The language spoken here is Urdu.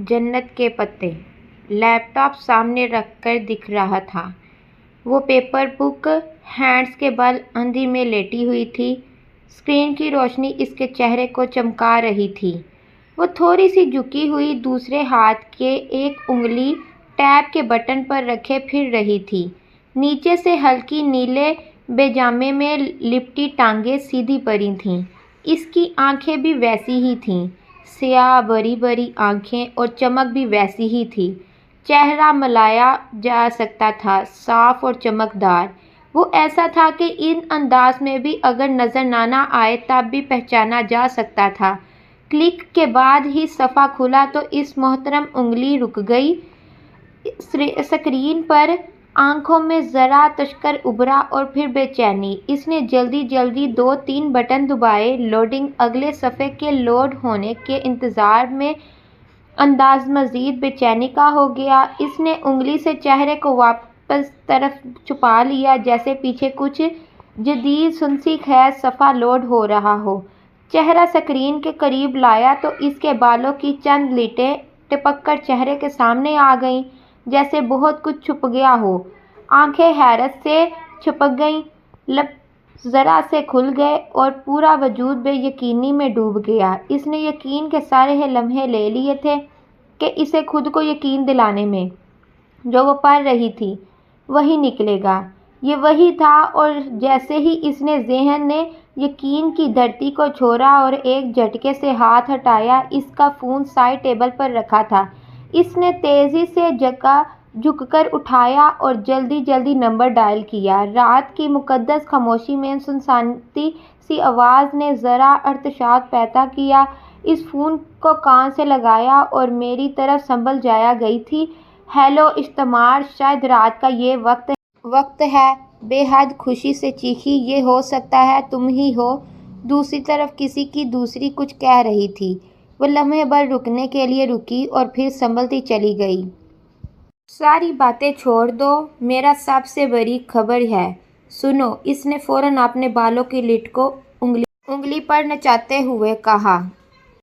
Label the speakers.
Speaker 1: جنت کے پتے لیپ ٹاپ سامنے رکھ کر دکھ رہا تھا۔ وہ پیپر بک ہینڈز کے بل اندھی میں لیٹی ہوئی تھی۔ اسکرین کی روشنی اس کے چہرے کو چمکا رہی تھی۔ وہ تھوڑی سی جھکی ہوئی دوسرے ہاتھ کی ایک انگلی ٹیب کے بٹن پر رکھے پھر رہی تھی۔ نیچے سے ہلکی نیلے بیجامے میں لپٹی ٹانگیں سیدھی پڑی تھیں۔ اس کی آنکھیں بھی ویسی ہی تھیں، سیاہ بڑی بڑی آنکھیں، اور چمک بھی ویسی ہی تھی۔ چہرہ ملایا جا سکتا تھا، صاف اور چمکدار۔ وہ ایسا تھا کہ ان انداز میں بھی اگر نظر نہ آئے تب بھی پہچانا جا سکتا تھا۔ کلک کے بعد ہی صفحہ کھلا تو اس محترم انگلی رک گئی۔ اسکرین پر آنکھوں میں ذرا تشکر ابھرا اور پھر بے چینی۔ اس نے جلدی جلدی 2-3 بٹن دبائے۔ لوڈنگ اگلے صفحے کے لوڈ ہونے کے انتظار میں انداز مزید بے چینی کا ہو گیا۔ اس نے انگلی سے چہرے کو واپس طرف چھپا لیا جیسے پیچھے کچھ جدید سنسی خیز صفحہ لوڈ ہو رہا ہو۔ چہرہ اسکرین کے قریب لایا تو اس کے بالوں کی چند لٹیں ٹپک کر چہرے کے سامنے آ گئیں، جیسے بہت کچھ چھپ گیا ہو۔ آنکھیں حیرت سے چپک گئیں، لب ذرا سے کھل گئے اور پورا وجود بے یقینی میں ڈوب گیا۔ اس نے یقین کے سارے لمحے لے لیے تھے کہ اسے خود کو یقین دلانے میں جو وہ پڑھ رہی تھی وہی نکلے گا۔ یہ وہی تھا، اور جیسے ہی اس نے ذہن نے یقین کی دھرتی کو چھوڑا اور ایک جھٹکے سے ہاتھ ہٹایا، اس کا فون سائڈ ٹیبل پر رکھا تھا۔ اس نے تیزی سے جھک کر اٹھایا اور جلدی جلدی نمبر ڈائل کیا۔ رات کی مقدس خاموشی میں سنسناتی سی آواز نے ذرا ارتعاش پیدا کیا۔ اس فون کو کان سے لگایا اور میری طرف سنبھل جایا گئی تھی۔ ہیلو اشتمار، شاید رات کا یہ وقت ہے۔ بے حد خوشی سے چیخی، یہ ہو سکتا ہے تم ہی ہو۔ دوسری طرف کسی کی دوسری کچھ کہہ رہی تھی۔ وہ لمحے بھر رکنے کے لیے رکی اور پھر سنبھلتی چلی گئی۔ ساری باتیں چھوڑ دو، میرا سب سے بڑی خبر ہے، سنو۔ اس نے فوراً اپنے بالوں کی لٹ کو انگلی پر نچاتے ہوئے کہا۔